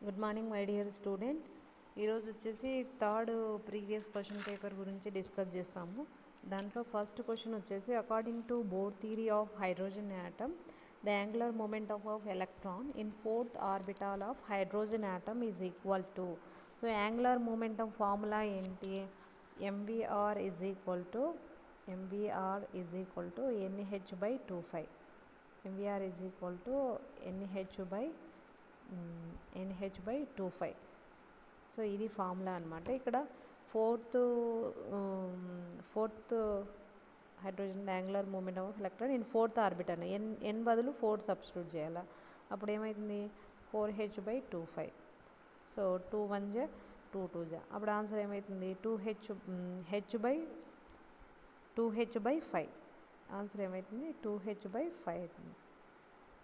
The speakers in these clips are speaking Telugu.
Good morning my dear student. ఈరోజు వచ్చేసి థర్డ్ ప్రీవియస్ క్వశ్చన్ పేపర్ గురించి డిస్కస్ చేస్తాము. దాంట్లో ఫస్ట్ క్వశ్చన్ వచ్చేసి according to Bohr theory of hydrogen atom the angular momentum of electron in fourth orbital of hydrogen atom is equal to. So angular momentum formula ఏంటి? MVR is equal to NH/25. MVR is equal to NH/25. So ఇది ఫార్ములా అనమాట. ఇక్కడ fourth hydrogen angular momentum of electron in fourth orbital n బదులు 4 సబ్స్టిట్యూట్ చేయాలి. అప్పుడు ఏమవుతుంది? 4H/25. సో 2 1 జా 2 2 జా. అప్పుడు ఆన్సర్ ఏమవుతుంది? 2H/5. ఆన్సర్ ఏమవుతుంది? 2H/5 అవుతుంది.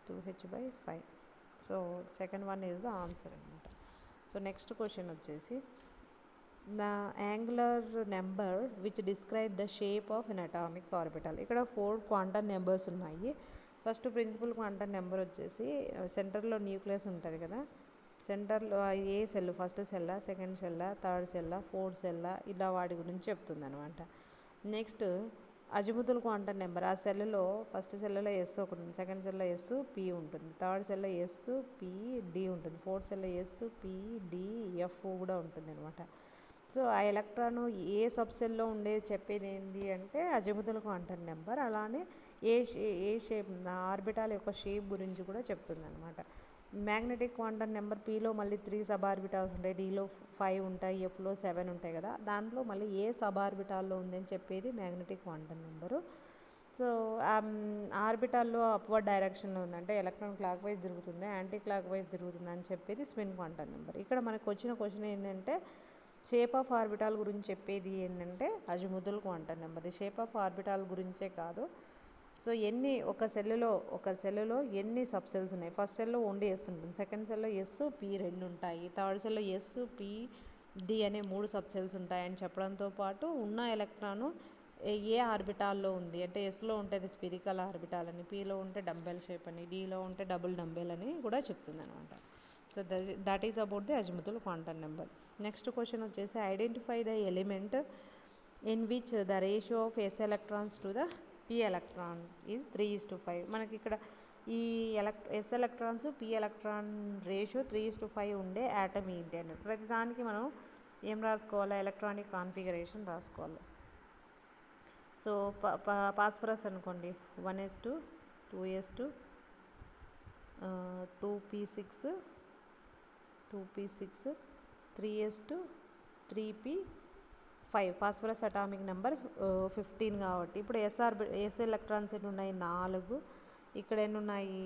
2H/5. So second one is the answer అనమాట. సో నెక్స్ట్ క్వశ్చన్ వచ్చేసి the angular number which describe the shape of an atomic orbital. ఇక్కడ 4 క్వాంటమ్ నెంబర్స్ ఉన్నాయి. ఫస్ట్ ప్రిన్సిపల్ క్వాంటమ్ నెంబర్ వచ్చేసి సెంటర్లో న్యూక్లియస్ ఉంటుంది కదా, సెంటర్లో ఏ సెల్, ఫస్ట్ సెల్లా, సెకండ్ సెల్లా, థర్డ్ సెల్లా, ఫోర్త్ సెల్లా, ఇలా వాటి గురించి చెప్తుంది అనమాట. నెక్స్ట్ అజిముతుల్ క్వాంటమ్ నెంబర్, ఆ సెల్లో ఫస్ట్ సెల్లో ఎస్ ఒకటి ఉంటుంది, సెకండ్ సెల్లో ఎస్ పి ఉంటుంది, థర్డ్ సెల్లో ఎస్ పి డి ఉంటుంది, ఫోర్త్ సెల్లో ఎస్ పి డి ఎఫ్ కూడా ఉంటుంది అనమాట. సో ఆ ఎలక్ట్రాన్ ఏ సబ్ సెల్లో ఉండేది చెప్పేది ఏంటి అంటే అజిముతుల్ క్వాంటమ్ నెంబర్. అలానే ఏ షేప్, ఆర్బిటాల్ యొక్క షేప్ గురించి కూడా చెప్తుంది అనమాట. మ్యాగ్నెటిక్ క్వాంటమ్ నెంబర్ పిలో మళ్ళీ 3 సబ్ ఆర్బిటాల్స్ ఉంటాయి, డిలో 5 ఉంటాయి, ఎఫ్లో 7 ఉంటాయి కదా, దాంట్లో మళ్ళీ ఏ సబ్ ఆర్బిటాల్లో ఉందని చెప్పేది మ్యాగ్నెటిక్ క్వాంటమ్ నెంబరు. సో ఆర్బిటాల్లో అప్వర్డ్ డైరెక్షన్లో ఉందంటే ఎలక్ట్రాన్ క్లాక్ వైజ్ తిరుగుతుంది, యాంటీ క్లాక్ వైజ్ తిరుగుతుంది అని చెప్పేది స్పిన్ క్వాంటమ్ నెంబర్. ఇక్కడ మనకు వచ్చిన క్వశ్చన్ ఏంటంటే షేప్ ఆఫ్ ఆర్బిటాల్ గురించి చెప్పేది ఏంటంటే azimuthal quantum number. Shape of orbital గురించే కాదు, సో ఒక సెల్లులో ఎన్ని సబ్ సెల్స్ ఉన్నాయి. ఫస్ట్ సెల్లో ఓన్లీ ఎస్ ఉంటుంది, సెకండ్ సెల్లో ఎస్ పి 2 ఉంటాయి, థర్డ్ సెల్లో ఎస్ పి డి అనే 3 సబ్ సెల్స్ ఉంటాయని చెప్పడంతో పాటు ఉన్న ఎలక్ట్రాను ఏ ఆర్బిటాల్లో ఉంది అంటే ఎస్లో ఉంటుంది స్పిరికల్ ఆర్బిటాల్ అని, పిలో ఉంటే డంబెల్ షేప్ అని, డిలో ఉంటే డబుల్ డంబెల్ అని కూడా చెప్తుంది అనమాట. So that is about the azimuthal quantum number. Next question వచ్చేసి identify the element in which the ratio of S electrons to the P electron is 3:5. మనకి ఇక్కడ ఈ S electrons P electron ratio 3:5 ఉండే యాటమ్ ఏంటి అని ప్రతిదానికి మనం ఏం రాసుకోవాలి? ఎలక్ట్రానిక్ కాన్ఫిగరేషన్ రాసుకోవాలి. సో పాస్పరస్ అనుకోండి 1s2 2s2 2p6 3s2 3p5. Phosphorus atomic number 15 కాబట్టి ఇప్పుడు ఎస్ ఎలక్ట్రాన్స్ ఎన్ని ఉన్నాయి? 4. ఇక్కడ ఎన్ని ఉన్నాయి?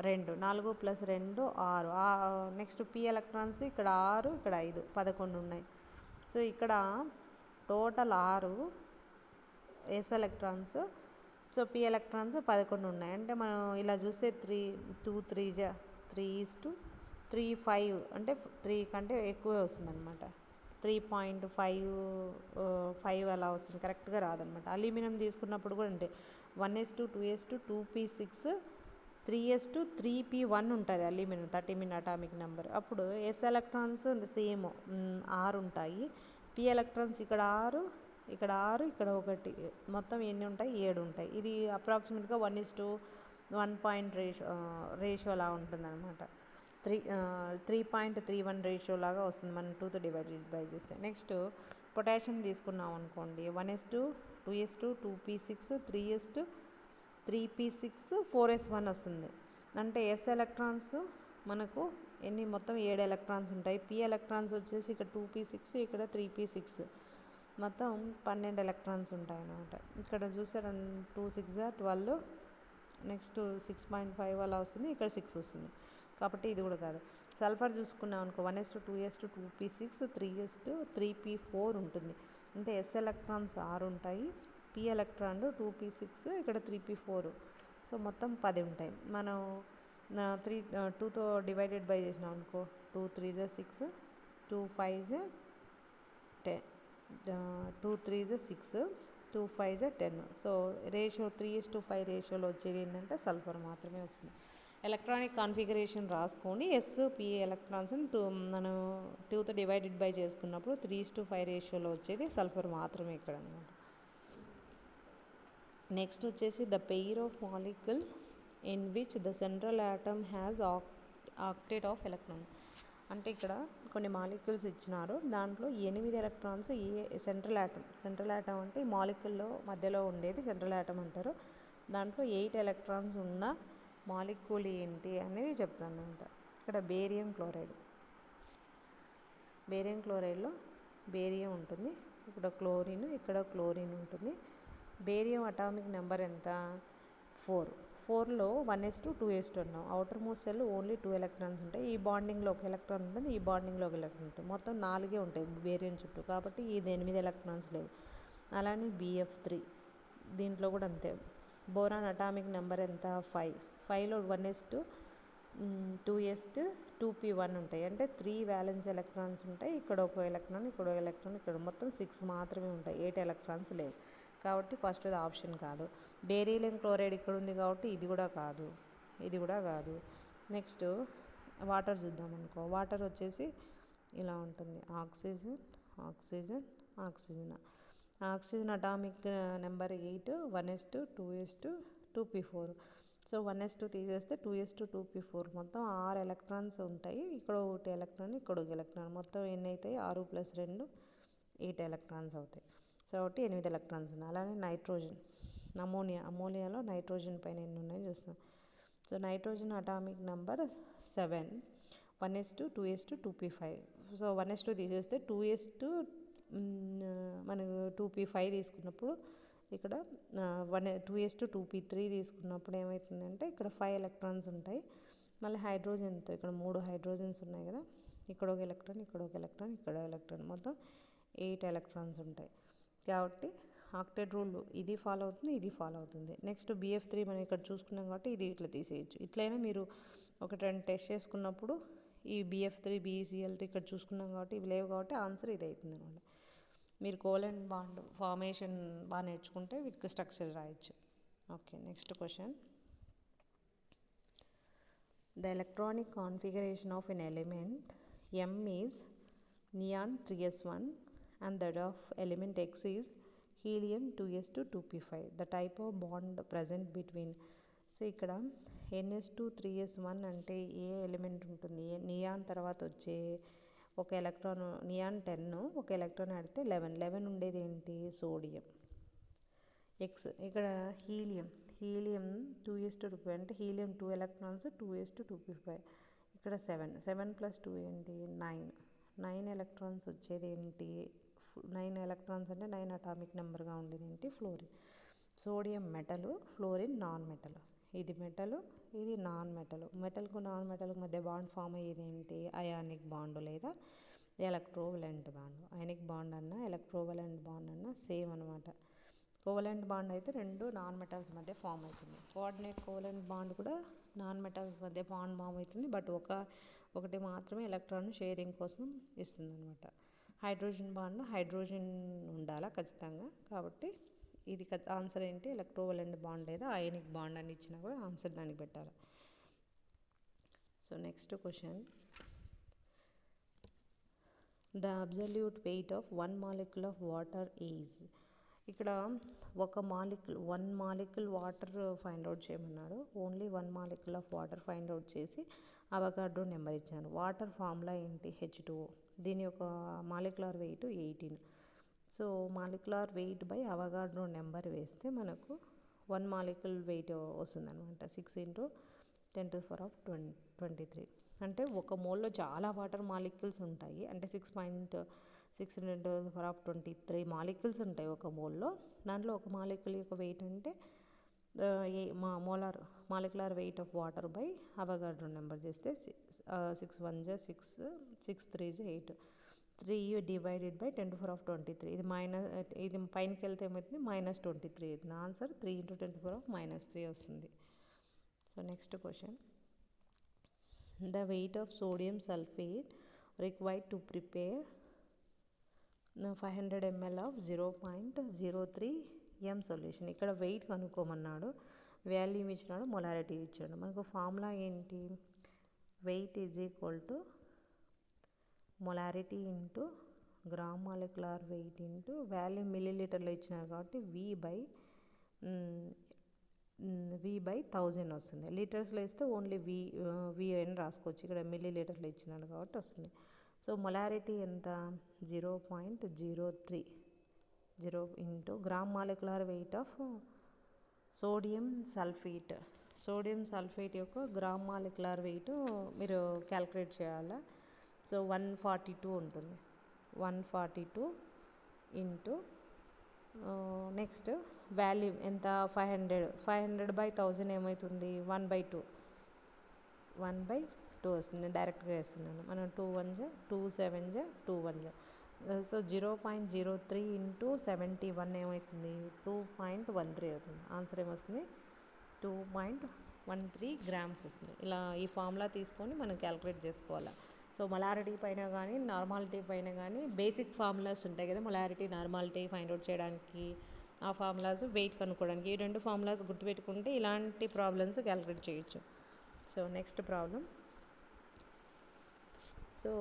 2. 4 + 2 6. నెక్స్ట్ పి ఎలక్ట్రాన్స్ ఇక్కడ 6, ఇక్కడ 5, 11 ఉన్నాయి. సో ఇక్కడ total 6 s electrons, so p electrons 11 ఉన్నాయి. అంటే మనం ఇలా చూస్తే 2 3 జా 3:3 5 అంటే 3 కంటే ఎక్కువే వస్తుంది అనమాట. 3.5 అలా వస్తుంది, కరెక్ట్గా రాదనమాట. అల్యూమినియం తీసుకున్నప్పుడు కూడా అంటే 1s2 2s2 2p6 3s2 3p1 ఉంటుంది అల్యూమినియం 30 min అటామిక్ నెంబర్. అప్పుడు ఎస్ ఎలక్ట్రాన్స్ సేమ్ 6 ఉంటాయి, పి ఎలక్ట్రాన్స్ ఇక్కడ 6, ఇక్కడ 6, ఇక్కడ 1, మొత్తం ఎన్ని ఉంటాయి? 7 ఉంటాయి. ఇది అప్రాక్సిమేట్గా 1:1 రేషియో అలా ఉంటుంది అనమాట. 3.31 రేషియో లాగా వస్తుంది మనం 2తో డివైడ్ బై చేస్తే. నెక్స్ట్ పొటాషియం తీసుకున్నాం అనుకోండి 1s2 2s2 2p6 3s2 3p6 4s1 వస్తుంది. అంటే ఎస్ ఎలక్ట్రాన్స్ మనకు ఎన్ని? మొత్తం 7 ఎలక్ట్రాన్స్ ఉంటాయి. పి ఎలక్ట్రాన్స్ వచ్చేసి ఇక్కడ 2p6, ఇక్కడ 3p6, మొత్తం 12 ఎలక్ట్రాన్స్ ఉంటాయి అన్నమాట. ఇక్కడ చూస్తే 2 6 12, నెక్స్ట్ 6.5 అలా వస్తుంది, ఇక్కడ 6 వస్తుంది కాబట్టి ఇది కూడా కాదు. సల్ఫర్ చూసుకున్నాం అనుకో 1s2 2s2 2p6 3s2 3p4 ఉంటుంది. అంటే ఎస్ ఎలక్ట్రాన్స్ 6 ఉంటాయి, పి ఎలక్ట్రాన్ 2p6, ఇక్కడ 3p4, సో మొత్తం 10 ఉంటాయి. మనం 2తో డివైడెడ్ బై చేసినాం అనుకో 2 3 6, 2 5 10, 2 3 6, 2 5 10. సో రేషియో 3:5 రేషియోలో వచ్చేది ఏంటంటే సల్ఫర్ మాత్రమే వస్తుంది. ఎలక్ట్రానిక్ కాన్ఫిగరేషన్ రాసుకొని ఎస్పి ఎలక్ట్రాన్స్ మనం 2తో డివైడెడ్ బై చేసుకున్నప్పుడు 3:5 రేషియోలో వచ్చేది సల్ఫర్ మాత్రమే ఇక్కడ అనమాట. నెక్స్ట్ వచ్చేసి the pair of molecule in which the central atom has octet of electron. అంటే ఇక్కడ కొన్ని మాలిక్యూల్స్ ఇచ్చినారు, దాంట్లో 8 ఎలక్ట్రాన్స్ సెంట్రల్ ఆటమ్ అంటే ఈ మాలిక్యూల్లో మధ్యలో ఉండేది సెంట్రల్ ఆటమ్ అంటారు. దాంట్లో 8 ఎలక్ట్రాన్స్ ఉన్న మాలిక్యూల్ ఏంటి అనేది చెప్తాను అనమాట. ఇక్కడ బేరియం క్లోరైడ్లో బేరియం ఉంటుంది, ఇక్కడ క్లోరిన్ ఉంటుంది. బేరియం అటామిక్ నెంబర్ ఎంత? 4లో 1s2 2s2 అన్నాం. Outer most cell only 2 electrons ఉంటాయి. ఈ బాండింగ్లో ఒక ఎలక్ట్రాన్ ఉంటుంది, ఈ బాండింగ్లో ఒక ఎలక్ట్రాన్ ఉంటుంది. మొత్తం 4 ఉంటాయి బేరియం చుట్టూ, కాబట్టి ఇది 8 ఎలక్ట్రాన్స్ లేవు. అలానే BF3 దీంట్లో కూడా అంతే. బోరాన్ అటామిక్ నెంబర్ ఎంత? 5లో 1s2 2s2 2p1 ఉంటాయి. అంటే 3 వ్యాలెన్స్ ఎలక్ట్రాన్స్ ఉంటాయి. ఇక్కడ ఒక ఎలక్ట్రాన్, ఇక్కడ మొత్తం 6 మాత్రమే ఉంటాయి, 8 ఎలక్ట్రాన్స్ లేవు. కాబట్టి ఫస్ట్ ఆప్షన్ కాదు. బేరిలియం క్లోరైడ్ ఇక్కడ ఉంది కాబట్టి ఇది కూడా కాదు. నెక్స్ట్ వాటర్ చూద్దాం అనుకో. వాటర్ వచ్చేసి ఇలా ఉంటుంది, oxygen atomic number 8, 1s2 2s2 2p4. So 1s2 తీసేస్తే 2s2 2p4 మొత్తం 6 ఎలక్ట్రాన్స్ ఉంటాయి. ఇక్కడ ఒకటి ఎలక్ట్రాన్, ఇక్కడ ఒక ఎలక్ట్రాన్, మొత్తం ఎన్ని అవుతాయి? 6 + 2 8 ఎలక్ట్రాన్స్ అవుతాయి. సో కాబట్టి 8 ఎలక్ట్రాన్స్ ఉన్నాయి. అలానే నైట్రోజన్, అమోనియాలో నైట్రోజన్ పైన ఎన్ని ఉన్నాయో చూస్తాం. So nitrogen atomic number 7, 1s2 2s2 2p5. So 1s2 తీసేస్తే 2s2 మనకు 2p5 తీసుకున్నప్పుడు ఇక్కడ 2s2 2p3 తీసుకున్నప్పుడు ఏమవుతుందంటే ఇక్కడ 5 ఎలక్ట్రాన్స్ ఉంటాయి. మళ్ళీ హైడ్రోజన్తో ఇక్కడ 3 హైడ్రోజన్స్ ఉన్నాయి కదా, ఇక్కడ ఒక ఎలక్ట్రాన్, ఇక్కడ ఒక ఎలక్ట్రాన్, మొత్తం 8 ఎలక్ట్రాన్స్ ఉంటాయి. కాబట్టి ఆక్టేట్ రూల్ ఇది ఫాలో అవుతుంది. నెక్స్ట్ BF3 మనం ఇక్కడ చూసుకున్నాం కాబట్టి ఇది ఇట్లా తీసేయచ్చు. ఇట్లయినా మీరు ఒక 10 టెస్ట్ చేసుకున్నప్పుడు ఈ BF3 BeCl2 ఇక్కడ చూసుకున్నాం కాబట్టి ఇవి లేవు కాబట్టి ఆన్సర్ ఇది అవుతుంది అనమాట. మీరు కోవలెంట్ బాండ్ ఫార్మేషన్ బాగా నేర్చుకుంటే వీటికి స్ట్రక్చర్ రాయొచ్చు. Okay, next question. The electronic configuration of an element M is neon 3s1 and that of element X is helium 2s2 2p5. The type of bond present between. So ఇక్కడ NS2 3s1 అంటే ఏ ఎలిమెంట్ ఉంటుంది? నియాన్ తర్వాత వచ్చే ఒక ఎలక్ట్రాన్, నియాన్ 10, ఒక ఎలక్ట్రాన్ ఆడితే 11 ఉండేది ఏంటి? సోడియం. X ఇక్కడ హీలియం 2s2 2p, అంటే హీలియం 2 ఎలక్ట్రాన్స్ 2s2 2p5. ఇక్కడ 7 + 2 ఏంటి? 9 ఎలక్ట్రాన్స్ వచ్చేది ఏంటి? 9 ఎలక్ట్రాన్స్ అంటే 9 అటామిక్ నెంబర్గా ఉండేది ఏంటి? Fluorine. Sodium metal, fluorine non metal. ఇది మెటల్, ఇది నాన్ మెటల్. మెటల్కు నాన్ మెటల్కు మధ్య బాండ్ ఫామ్ అయ్యేది ఏంటి? అయానిక్ బాండ్ లేదా ఎలక్ట్రోవలెంట్ బాండ్. అయానిక్ బాండ్ అన్నా ఎలక్ట్రోవలెంట్ బాండ్ అన్నా సేమ్ అనమాట. కోవలెంట్ బాండ్ అయితే 2 నాన్ మెటల్స్ మధ్య ఫామ్ అవుతుంది. కోఆర్డినేట్ కోవలెంట్ బాండ్ కూడా నాన్ మెటల్స్ మధ్య బాండ్ ఫామ్ అవుతుంది, బట్ ఒకటి మాత్రమే ఎలక్ట్రాన్ షేరింగ్ కోసం ఇస్తుంది అనమాట. హైడ్రోజన్ బాండ్లో హైడ్రోజన్ ఉండాలా ఖచ్చితంగా, కాబట్టి ఇది ఆన్సర్ ఏంటి? ఎలక్ట్రోవలెంట్ బాండ్ లేదా అయానిక్ బాండ్ అని ఇచ్చినా కూడా ఆన్సర్ దానికి పెట్టాలి. So next question. The absolute weight of 1 molecule of water is. ఇక్కడ one molecule water find out చేయమన్నాడు. Only 1 molecule of water find out చేసి అవగాడ్రో నెంబర్ ఇచ్చాను. వాటర్ ఫార్ములా ఏంటి? H2O. దీని యొక్క molecular weight 18. So molecular weight by Avogadro number వేస్తే మనకు 1 మాలిక్యూల్ వెయిట్ వస్తుంది అనమాట. 6 × 10⁻23. అంటే ఒక మోల్లో చాలా వాటర్ మాలిక్యూల్స్ ఉంటాయి, అంటే 6 × 10⁻23 మాలిక్యూల్స్ ఉంటాయి ఒక మోల్లో. దాంట్లో ఒక మాలిక్యూల్ యొక్క వెయిట్ అంటే molecular weight of water by Avogadro number చేస్తే 6 × 1 = 6, 6 × 3 = 8, 3 డివైడెడ్ బై 10⁻23. ఇది పైనకి వెళ్తే ఏమవుతుంది? -23 అవుతుంది. ఆన్సర్ 3 × 10⁻³ వస్తుంది. So next question. The weight of sodium sulphate required to prepare 500 ml ఆఫ్ 0.03 m సొల్యూషన్. ఇక్కడ వెయిట్ కనుక్కోమన్నాడు. వాల్యూమ్ ఇచ్చినాడు, మొలారిటీ ఇచ్చాడు. మనకు ఫార్ములా ఏంటి? Weight is equal to molarity into gram molecular weight into volume మిల్లీలీటర్లో ఇచ్చినారు కాబట్టి వి బై 1000 వస్తుంది. లీటర్స్లో ఇస్తే ఓన్లీ వి అని రాసుకోవచ్చు. ఇక్కడ మిల్లీలీటర్లో ఇచ్చినాడు కాబట్టి వస్తుంది. సో మొలారిటీ ఎంత? 0.03 into gram molecular wait of sodium sulphate యొక్క గ్రామ్ మాలిక్యులర్ వెయిట్ మీరు క్యాల్కులేట్ చేయాలా. సో 142 ఉంటుంది. 142 ఇంటూ నెక్స్ట్ వాల్యూమ్ ఎంత? 500 బై 1000 ఏమవుతుంది? 1/2 వస్తుంది. డైరెక్ట్గా వేస్తున్నాను. మనం 2 1 2 7 2 1 సో 0.03 ఇంటూ 71 ఏమవుతుంది? 2.13 అవుతుంది. ఆన్సర్ ఏమొస్తుంది? 2.13 గ్రామ్స్ వస్తుంది. ఇలా ఈ ఫార్ములా తీసుకొని మనం క్యాల్కులేట్ చేసుకోవాలి. సో మొలారిటీ పైన కానీ నార్మాలిటీ పైన కానీ బేసిక్ ఫార్ములాస్ ఉంటాయి కదా, మొలారిటీ నార్మాలిటీ ఫైండ్ అవుట్ చేయడానికి, ఆ ఫార్ములాస్ వెయిట్ కనుక్కోవడానికి. ఈ రెండు ఫార్ములాస్ గుర్తుపెట్టుకుంటే ఇలాంటి ప్రాబ్లమ్స్ క్యాల్కులేట్ చేయొచ్చు. So next problem. So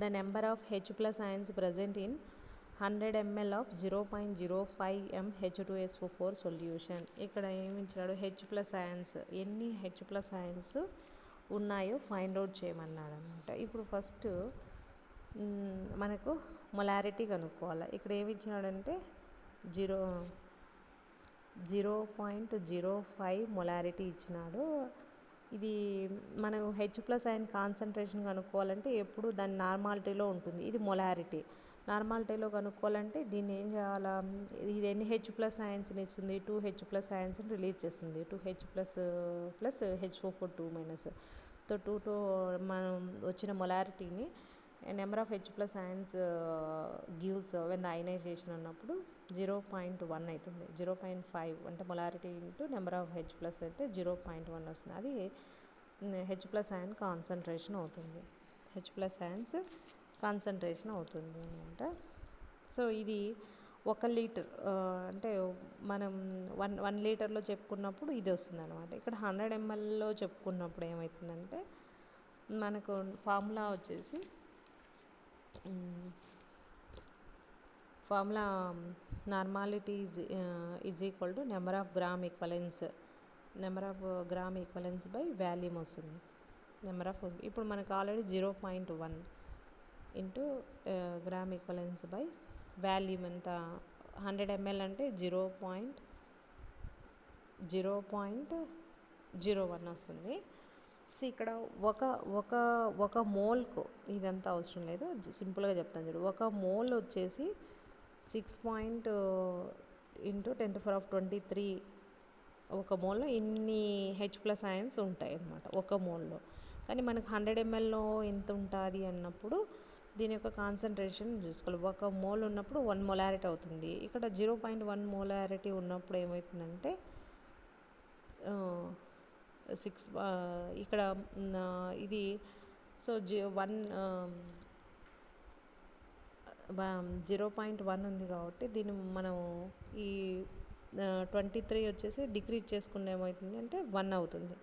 the number of H+ ions present in 100 ml of 0.05 m H2SO4 solution. ఇక్కడ ఏమి ఇచ్చాడు? H+ ions ఎన్ని H+ ions ఉన్నాయో ఫైండ్ అవుట్ చేయమన్నాడు అనమాట. ఇప్పుడు ఫస్ట్ మనకు మొలారిటీ కనుక్కోవాలి. ఇక్కడ ఏమి ఇచ్చినాడంటే 0.05 మొలారిటీ ఇచ్చినాడు. ఇది మనం H+ ion కాన్సన్ట్రేషన్ కనుక్కోవాలంటే ఎప్పుడు దాని నార్మాలిటీలో ఉంటుంది. ఇది మొలారిటీ. నార్మాలిటీలో కనుక్కోవాలంటే దీన్ని ఏం చేయాలా? ఇది ఎన్ని H+ ionsని ఇస్తుంది? 2 H+ ionsని రిలీజ్ చేస్తుంది. 2H+ ప్లస్ HO4 2- సో 2 మనం వచ్చిన మొలారిటీని number of H+ ions gives when the ionization అన్నప్పుడు 0.1 అవుతుంది. 0.5 అంటే molarity into number of H+ అయితే 0.1 వస్తుంది. అది H+ ion కాన్సన్ట్రేషన్ అవుతుంది. H+ ions కాన్సన్ట్రేషన్ అవుతుంది అనమాట. సో ఇది 1 లీటర్ అంటే మనం 1 లీటర్లో చెప్పుకున్నప్పుడు ఇది వస్తుంది అనమాట. ఇక్కడ 100 mlలో చెప్పుకున్నప్పుడు ఏమవుతుందంటే మనకు ఫార్ములా వచ్చేసి normality is equal to number of gram equivalence by volume వస్తుంది. ఇప్పుడు మనకు already 0.1 into gram equivalence by volume ఎంత? 100 ml అంటే 0.01 వస్తుంది. సో ఇక్కడ ఒక మోల్కు ఇదంతా అవసరం లేదు, సింపుల్గా చెప్తాను చూడు. ఒక మోల్ వచ్చేసి 6 ఇంటూ 10⁻23 ఒక మోల్లో ఇన్ని H+ ions ఉంటాయి అన్నమాట ఒక మోల్లో. కానీ మనకు 100 mlలో ఎంత ఉంటుంది అన్నప్పుడు దీని యొక్క కాన్సన్ట్రేషన్ చూసుకోవాలి. ఒక మోల్ ఉన్నప్పుడు 1 మొలారిటీ అవుతుంది. ఇక్కడ 0.1 మొలారిటీ ఉన్నప్పుడు ఏమవుతుందంటే 6 ఇక్కడ ఇది సో 0.1 ఉంది కాబట్టి దీన్ని మనం ఈ 23 వచ్చేసి డిక్రీజ్ చేసుకున్న ఏమవుతుంది అంటే 1 అవుతుంది.